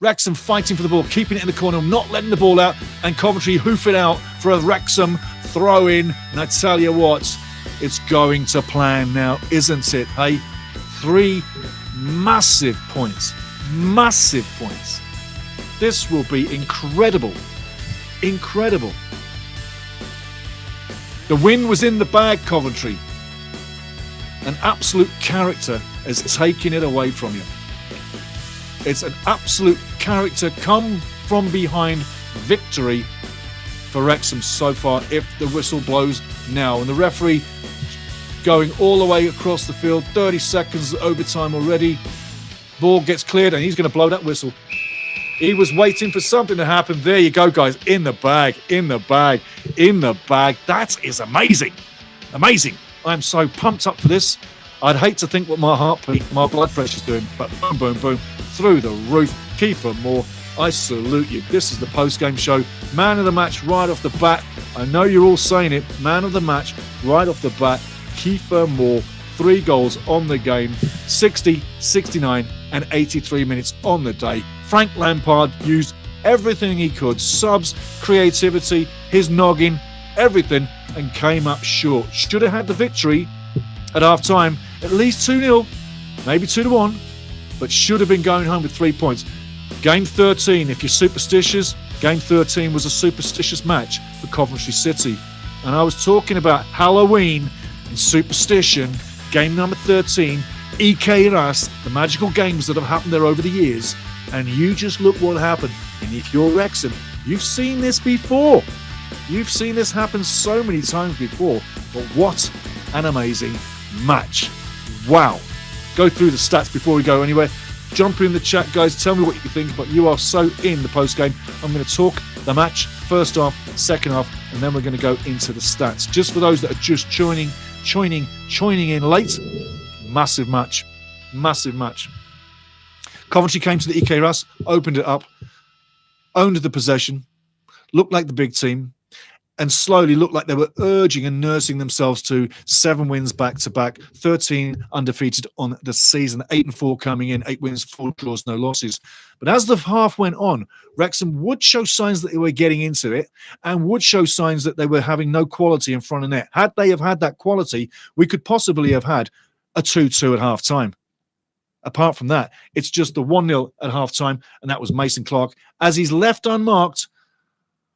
Wrexham fighting for the ball, keeping it in the corner, not letting the ball out, and Coventry hoof it out for a Wrexham throw-in. And I tell you what, it's going to plan now, isn't it? Hey, 3 massive points. Massive points. This will be incredible. Incredible. The win was in the bag, Coventry. An absolute character has taken it away from you. It's an absolute character come from behind victory for Wrexham so far if the whistle blows now. And the referee going all the way across the field, 30 seconds overtime already. Ball gets cleared and he's going to blow that whistle. He was waiting for something to happen. There you go, guys. In the bag, in the bag, in the bag. That is amazing. Amazing. I'm so pumped up for this. I'd hate to think what my heartbeat, my blood pressure's doing, but boom, boom, boom, through the roof. Kiefer Moore, I salute you. This is the post-game show. Man of the match right off the bat. I know you're all saying it. Man of the match right off the bat. Kiefer Moore, 3 goals on the game, 60, 69 and 83 minutes on the day. Frank Lampard used everything he could, subs, creativity, his noggin, everything, and came up short. Should have had the victory at half-time, at least 2-0, maybe 2-1, but should have been going home with 3 points. Game 13, if you're superstitious, Game 13 was a superstitious match for Coventry City. And I was talking about Halloween and superstition. Game number 13, EK Ras, the magical games that have happened there over the years. And you just look what happened. And if you're Wrexham, you've seen this before. You've seen this happen so many times before. But what an amazing match. Wow. Go through the stats before we go anywhere. Jump in the chat, guys. Tell me what you think. But you are so in the post-game. I'm going to talk the match, first half, second half, and then we're going to go into the stats. Just for those that are just joining in late, massive match. Massive match. Coventry came to the EK Ras, opened it up, owned the possession, looked like the big team, and slowly looked like they were urging and nursing themselves to 7 wins back-to-back, 13 undefeated on the season, 8-4 coming in, 8 wins, 4 draws, no losses. But as the half went on, Wrexham would show signs that they were getting into it and would show signs that they were having no quality in front of net. Had they have had that quality, we could possibly have had a 2-2 at half-time. Apart from that, it's just the 1-0 at half-time, and that was Mason Clark. As he's left unmarked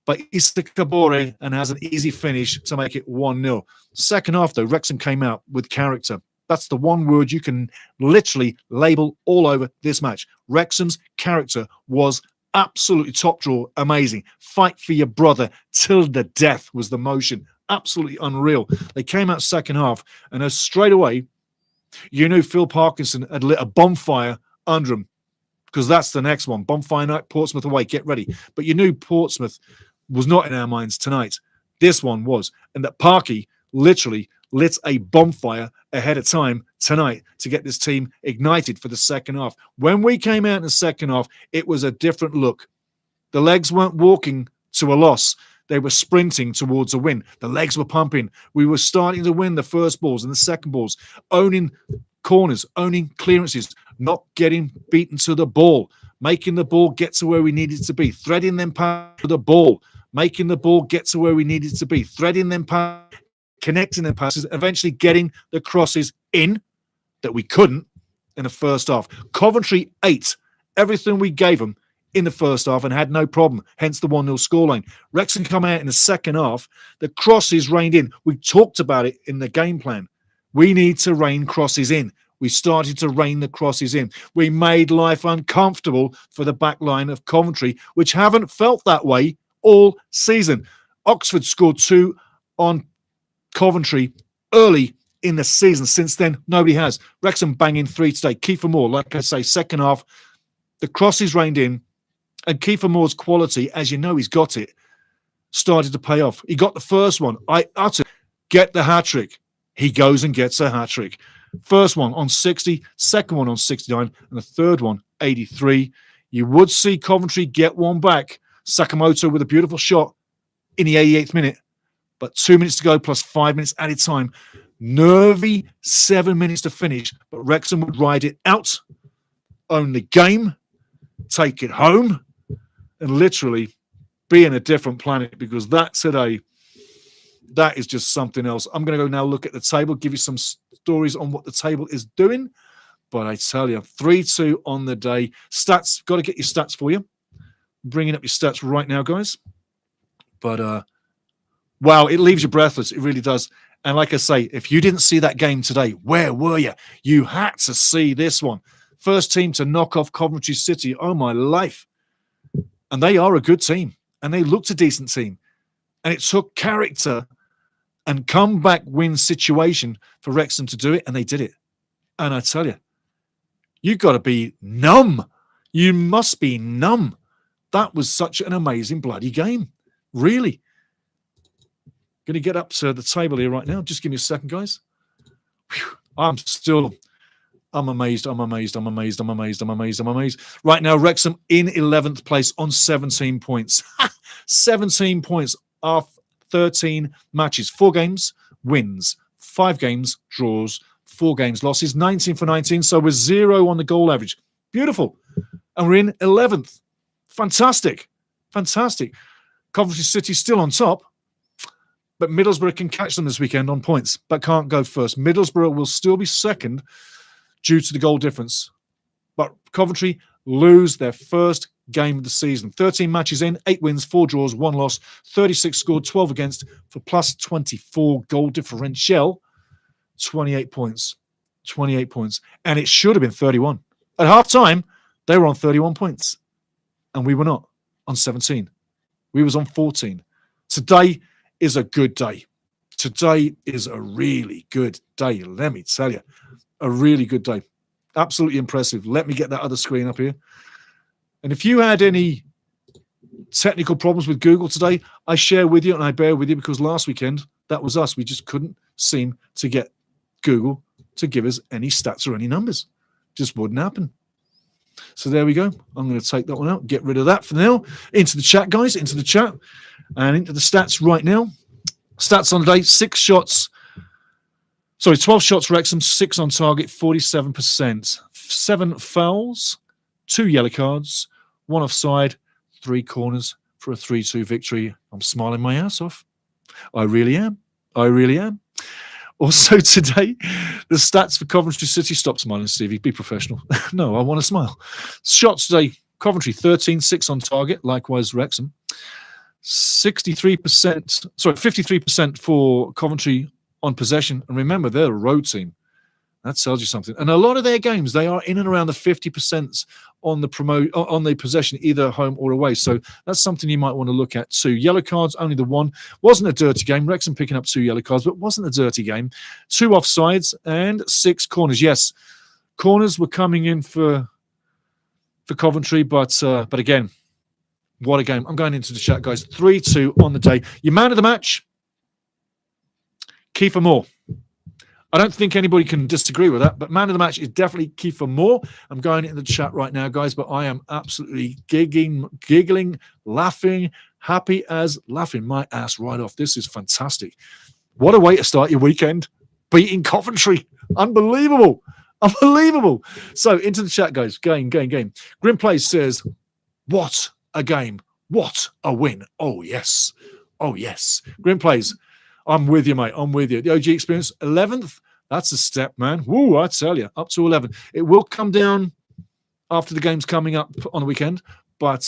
by Issa Kabore and has an easy finish to make it 1-0. Second half, though, Wrexham came out with character. That's the one word you can literally label all over this match. Wrexham's character was absolutely top drawer, amazing. Fight for your brother till the death was the motion. Absolutely unreal. They came out second half, and straight away, you knew Phil Parkinson had lit a bonfire under him, because that's the next one. Bonfire night, Portsmouth away, get ready. But you knew Portsmouth was not in our minds tonight. This one was. And that Parky literally lit a bonfire ahead of time tonight to get this team ignited for the second half. When we came out in the second half, it was a different look. The legs weren't walking to a loss. They were sprinting towards a win. The legs were pumping. We were starting to win the first balls and the second balls, owning corners, owning clearances, not getting beaten to the ball, making the ball get to where we needed to be, threading them past the ball, making the ball get to where we needed to be, threading them past, connecting them passes, eventually getting the crosses in that we couldn't in the first half. Coventry ate everything we gave them in the first half and had no problem, hence the 1-0 scoreline. Wrexham come out in the second half, the crosses rained in. We talked about it in the game plan. We need to rain crosses in. We started to rain the crosses in. We made life uncomfortable for the back line of Coventry, which haven't felt that way all season. Oxford scored 2 on Coventry early in the season. Since then, nobody has. Wrexham banging 3 today. Kiefer Moore, like I say, second half, the crosses rained in, and Kiefer Moore's quality, as you know he's got it, started to pay off. He got the first one. I uttered, get the hat-trick. He goes and gets a hat-trick. First one on 60, second one on 69, and the third one, 83. You would see Coventry get one back. Sakamoto with a beautiful shot in the 88th minute. But 2 minutes to go plus 5 minutes added time. Nervy 7 minutes to finish, but Wrexham would ride it out, own the game, take it home and literally be in a different planet, because that today, that is just something else. I'm going to go now look at the table, give you some stories on what the table is doing. But I tell you, 3-2 on the day. Stats, got to get your stats for you. Bringing up your stats right now, guys. But, wow, it leaves you breathless. It really does. And like I say, if you didn't see that game today, where were you? You had to see this one. First team to knock off Coventry City. Oh, my life. And they are a good team. And they looked a decent team. And it took character and comeback win situation for Wrexham to do it. And they did it. And I tell you, you've got to be numb. You must be numb. That was such an amazing bloody game. Really. Going to get up to the table here right now. Just give me a second, guys. Whew. I'm amazed. Right now, Wrexham in 11th place on 17 points. 17 points off 13 matches. 4 games, wins. 5 games, draws. 4 games, losses. 19 for 19. So we're 0 on the goal average. Beautiful. And we're in 11th. Fantastic. Coventry City still on top. But Middlesbrough can catch them this weekend on points, but can't go first. Middlesbrough will still be second due to the goal difference. But Coventry lose their first game of the season. 13 matches in, 8 wins, 4 draws, 1 loss, 36 scored, 12 against for plus 24 goal differential. 28 points. 28 points. And it should have been 31. At half-time, they were on 31 points. And we were not on 17. We was on 14. Today is a good day. Today is a really good day, let me tell you. A really good day. Absolutely impressive. Let me get that other screen up here. And if you had any technical problems with Google today, I share with you and I bear with you, because last weekend, that was us. We just couldn't seem to get Google to give us any stats or any numbers. Just wouldn't happen. So there we go. I'm going to take that one out, get rid of that for now. Into the chat, guys, into the chat. And into the stats right now. Stats on the day, 12 shots Wrexham, 6 on target, 47%. 7 fouls, 2 yellow cards, 1 offside, 3 corners for a 3-2 victory. I'm smiling my ass off. I really am. Also today, the stats for Coventry City. Stop smiling, Stevie. Be professional. No, I want to smile. Shots today, Coventry 13, 6 on target. Likewise, Wrexham. 53% for Coventry on possession. And remember, they're a road team. That tells you something. And a lot of their games, they are in and around the 50% on the possession, either home or away. So that's something you might want to look at too. Yellow cards, only the 1. Wasn't a dirty game. Wrexham picking up 2 yellow cards, but wasn't a dirty game. 2 offsides and 6 corners. Yes, corners were coming in for Coventry, but again, what a game. I'm going into the chat, guys. 3-2 on the day. Your man of the match, Kiefer Moore. I don't think anybody can disagree with that, but man of the match is definitely Kiefer Moore. I'm going into the chat right now, guys, but I am absolutely giggling, laughing, happy as laughing my ass right off. This is fantastic. What a way to start your weekend, beating Coventry. Unbelievable. So into the chat, guys. Game. Grim Plays says, what a game. What a win. Oh, yes. Grim Plays, I'm with you, mate. I'm with you. The OG experience, 11th. That's a step, man. Woo, I tell you, up to 11. It will come down after the game's coming up on the weekend, but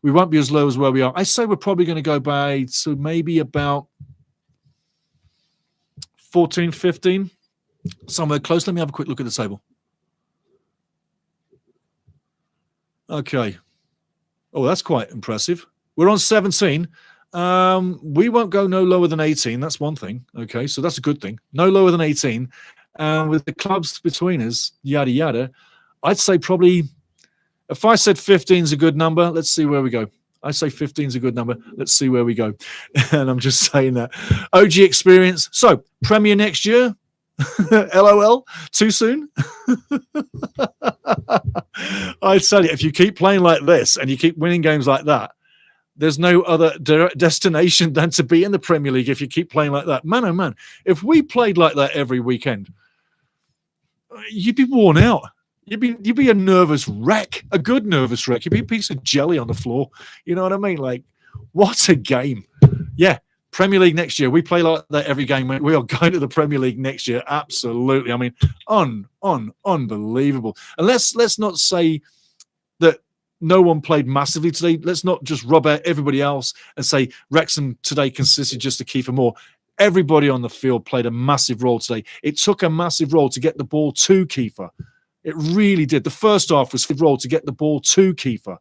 we won't be as low as where we are. I say we're probably going to go by to maybe about 14, 15, somewhere close. Let me have a quick look at the table. Okay. Oh, that's quite impressive. We're on 17. We won't go no lower than 18. That's one thing. Okay, so that's a good thing. No lower than 18. With the clubs between us, yada, yada, I'd say probably, if I said 15 is a good number, let's see where we go. I say 15 is a good number. Let's see where we go. And I'm just saying that. OG experience. So, Premier next year? LOL? Too soon? I tell you, if you keep playing like this and you keep winning games like that, there's no other destination than to be in the Premier League if you keep playing like that. Man, oh man, if we played like that every weekend, you'd be worn out. You'd be a nervous wreck, a good nervous wreck. You'd be a piece of jelly on the floor. You know what I mean? Like, what a game. Yeah, Premier League next year. We play like that every game. We are going to the Premier League next year. Absolutely. I mean, unbelievable. And let's not say that no one played massively today. Let's not just rub out everybody else and say Wrexham today consisted just of Kiefer Moore. Everybody on the field played a massive role today. It took a massive role to get the ball to Kiefer. It really did. The first half was role to get the ball to Kiefer.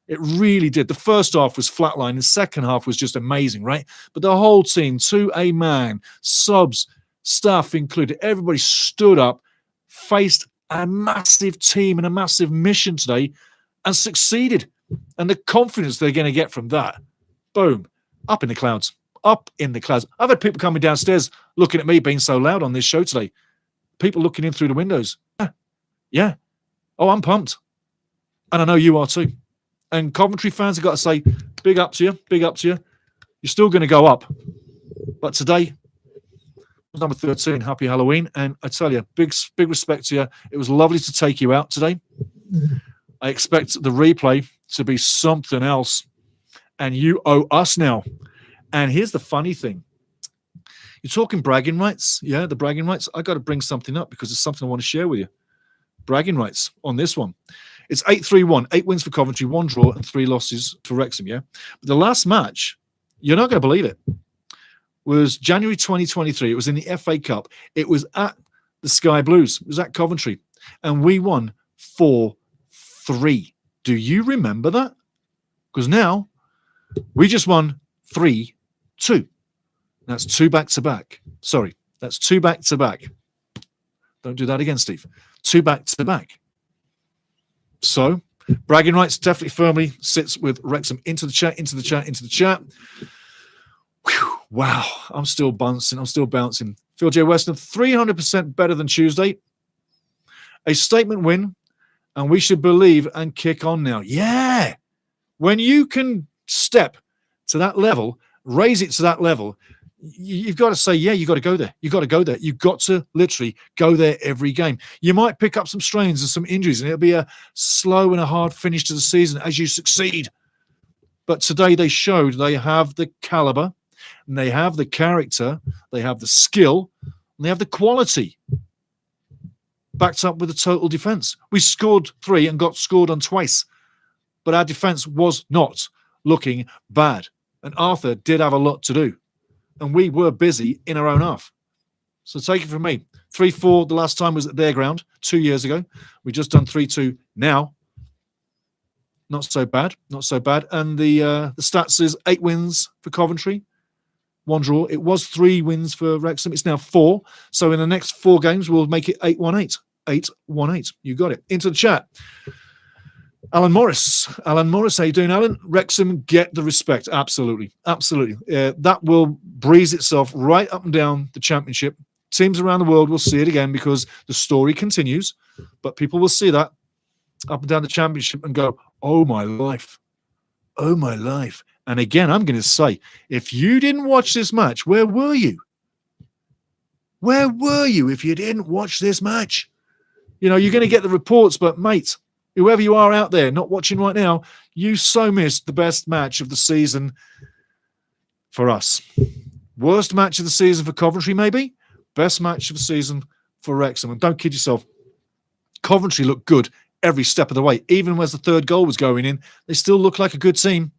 It really did. The first half was flatline. The second half was just amazing, right? But the whole team, to a man, subs, staff included, everybody stood up, faced a massive team and a massive mission today and succeeded. And the confidence they're going to get from that, boom, up in the clouds. Up in the clouds. I've had people coming downstairs looking at me being so loud on this show today. People looking in through the windows. Yeah. Oh, I'm pumped. And I know you are too. And Coventry fans have got to say, big up to you, big up to you. You're still going to go up. But today, number 13, happy Halloween. And I tell you, big respect to you. It was lovely to take you out today. I expect the replay to be something else. And you owe us now. And here's the funny thing. You're talking bragging rights. Yeah, the bragging rights. I got to bring something up because it's something I want to share with you. Bragging rights on this one. It's 8-3-1, 8 wins for Coventry, 1 draw, and 3 losses for Wrexham, yeah? But the last match, you're not going to believe it, was January 2023. It was in the FA Cup. It was at the Sky Blues. It was at Coventry. And we won 4-3. Do you remember that? Because now, we just won 3-2. That's 2 back-to-back. Sorry, that's 2 back-to-back. Don't do that again, Steve. 2 back-to-back. So, bragging rights definitely firmly sits with Wrexham. Into the chat, into the chat, into the chat. Whew, wow, I'm still bouncing. Phil J. Weston, 300% better than Tuesday. A statement win, and we should believe and kick on now. Yeah. When you can step to that level, raise it to that level, you've got to say, yeah, you've got to go there. You've got to go there. You've got to literally go there every game. You might pick up some strains and some injuries, and it'll be a slow and a hard finish to the season as you succeed. But today they showed they have the caliber, and they have the character, they have the skill, and they have the quality. Backed up with a total defence. We scored 3 and got scored on twice. But our defence was not looking bad. And Arthur did have a lot to do. And we were busy in our own half. So take it from me. 3-4 the last time was at their ground 2 years ago. We just done 3-2 now. Not so bad. Not so bad. And the stats is 8 wins for Coventry, 1 draw. It was 3 wins for Wrexham. It's now 4. So in the next 4 games, we'll make it 8-1-8. 8-1-8. You got it. Into the chat. Alan Morris, how you doing, Alan? Wrexham get the respect. Absolutely. That will breeze itself right up and down the championship. Teams around the world will see it again because the story continues, but people will see that up and down the championship and go, oh my life. And again, I'm going to say, if you didn't watch this match, where were you? Where were you if you didn't watch this match? You know, you're going to get the reports, but mate, whoever you are out there not watching right now, you so missed the best match of the season for us. Worst match of the season for Coventry, maybe. Best match of the season for Wrexham. And don't kid yourself, Coventry looked good every step of the way. Even as the 3rd goal was going in, they still look like a good team.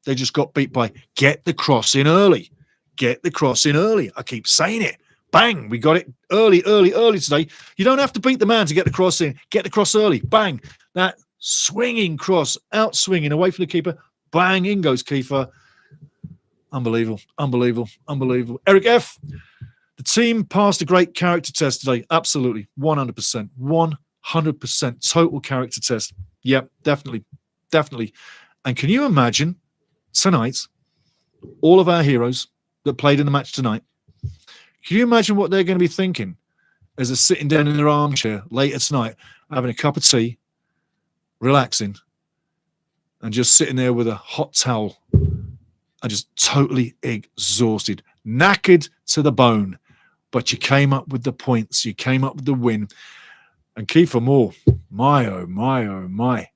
They just got beat by get the cross in early. Get the cross in early. I keep saying it. Bang, we got it early today. You don't have to beat the man to get the cross in. Get the cross early. Bang. That swinging cross, out swinging away from the keeper. Bang, in goes Kiefer. Unbelievable. Eric F., the team passed a great character test today. Absolutely. 100%. 100% total character test. Yep, definitely. And can you imagine tonight, all of our heroes that played in the match tonight, can you imagine what they're going to be thinking as they're sitting down in their armchair later tonight, having a cup of tea, relaxing, and just sitting there with a hot towel and just totally exhausted, knackered to the bone. But you came up with the points. You came up with the win. And Kiefer Moore, my, oh, my, oh, my.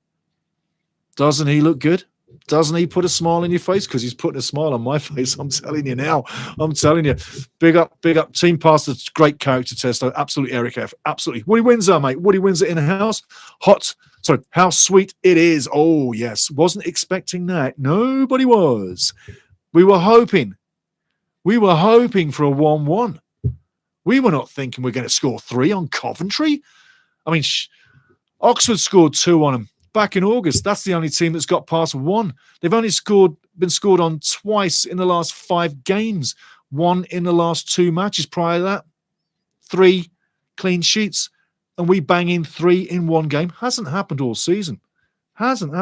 Doesn't he look good? Doesn't he put a smile on your face? Because he's putting a smile on my face. I'm telling you now. I'm telling you. Big up. Team passed the great character test. Absolutely, Eric F. Absolutely. Woody Windsor, mate. Woody Windsor in the house. How sweet it is. Oh, yes. Wasn't expecting that. Nobody was. We were hoping for a 1-1. We were not thinking we're going to score 3 on Coventry. I mean, Oxford scored 2 on them back in August. That's the only team that's got past 1. They've only been scored on twice in the last 5 games. 1 in the last 2 matches prior to that. 3 clean sheets. And we bang in 3 in 1 game. Hasn't happened all season. And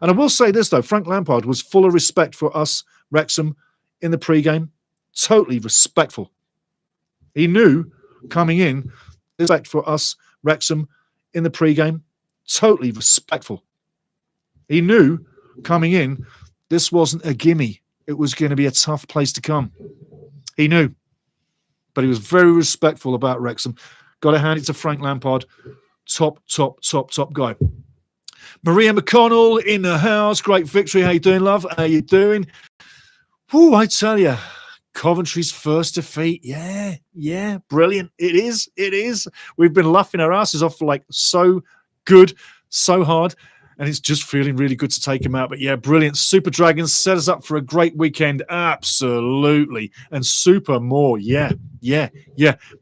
I will say this, though. Frank Lampard was full of respect for us, Wrexham, in the pre-game. Totally respectful. He knew coming in, respect for us, Wrexham, in the pre-game. Totally respectful. He knew coming in, this wasn't a gimme. It was going to be a tough place to come. He knew. But he was very respectful about Wrexham. Got to hand it to Frank Lampard. Top guy. Maria McConnell in the house. Great victory. How you doing, love? How you doing? Whew, I tell you, Coventry's first defeat. Yeah. Brilliant. It is. We've been laughing our asses off like so good, so hard, and it's just feeling really good to take him out. But yeah, brilliant. Super Dragons set us up for a great weekend. Absolutely. And Super more. Yeah.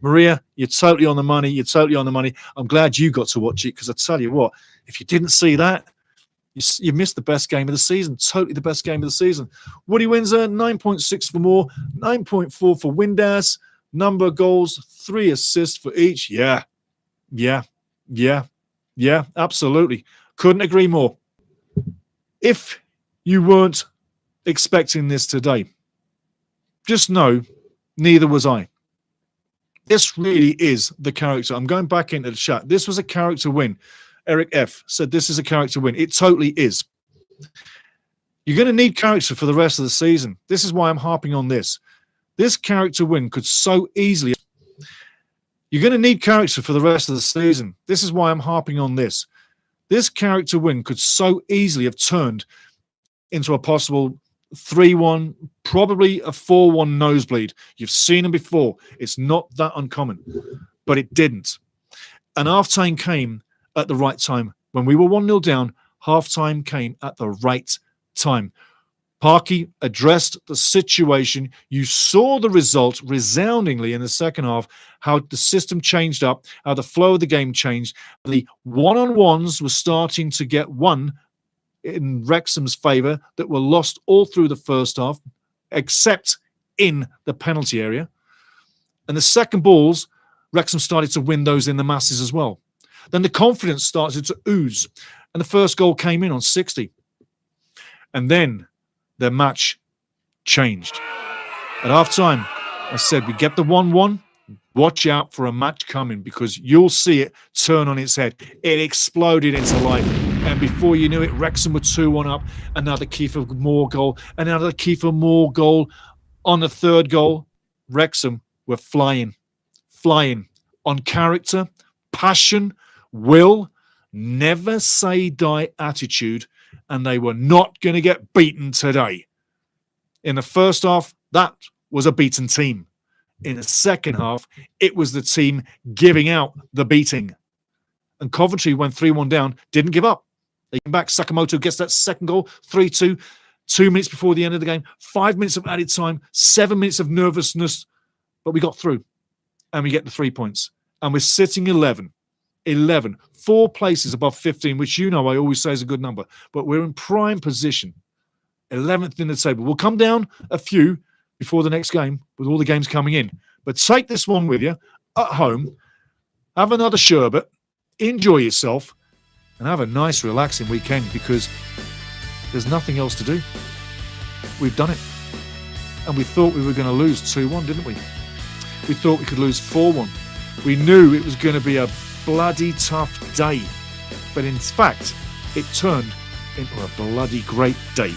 Maria, you're totally on the money. I'm glad you got to watch it, because I tell you what, if you didn't see that, you missed the best game of the season. Totally the best game of the season. Woody Windsor, 9.6 for Moore, 9.4 for Windass. Number of goals, 3 assists for each. Yeah, absolutely. Couldn't agree more. If you weren't expecting this today, just know neither was I. This really is the character. I'm going back into the chat. This was a character win. Eric F. said this is a character win. It totally is. You're going to need character for the rest of the season. This is why I'm harping on this. This character win could so easily... You're going to need character for the rest of the season. This is why I'm harping on this. This character win could so easily have turned into a possible 3-1, probably a 4-1 nosebleed. You've seen them before. It's not that uncommon. But it didn't. And half-time came at the right time. When we were 1-0 down, half-time came at the right time. Parky addressed the situation. You saw the result resoundingly in the second half, how the system changed up, how the flow of the game changed. The one-on-ones were starting to get won in Wrexham's favour that were lost all through the first half, except in the penalty area. And the second balls, Wrexham started to win those in the masses as well. Then the confidence started to ooze, and the first goal came in on 60. And then their match changed. At half-time, I said, we get the 1-1, watch out for a match coming, because you'll see it turn on its head. It exploded into life. And before you knew it, Wrexham were 2-1 up. Another Kiefer Moore goal. Another Kiefer Moore goal. On the third goal, Wrexham were flying on character, passion, will, never say die attitude, and they were not going to get beaten today. In the first half, that was a beaten team. In the second half, it was the team giving out the beating. And Coventry, when 3-1 down, didn't give up. They came back. Sakamoto gets that second goal, 3-2, 2 minutes before the end of the game, 5 minutes of added time, 7 minutes of nervousness, but we got through, and we get the 3 points. And we're sitting 11, 4 places above 15, which I always say is a good number, but we're in prime position, 11th in the table. We'll come down a few before the next game with all the games coming in, but take this one with you at home, have another sherbet, enjoy yourself, and have a nice relaxing weekend, because there's nothing else to do. We've done it. And we thought we were going to lose 2-1, didn't we? We thought we could lose 4-1. We knew it was going to be a bloody tough day. But in fact, it turned into a bloody great day.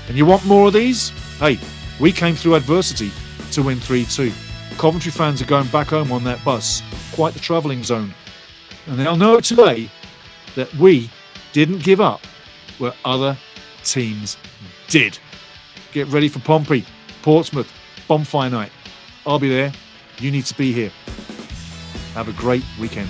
And you want more of these? Hey, we came through adversity to win 3-2. Coventry fans are going back home on that bus. Quite the travelling zone. And they'll know today that we didn't give up where other teams did. Get ready for Pompey, Portsmouth, Bonfire Night. I'll be there. You need to be here. Have a great weekend.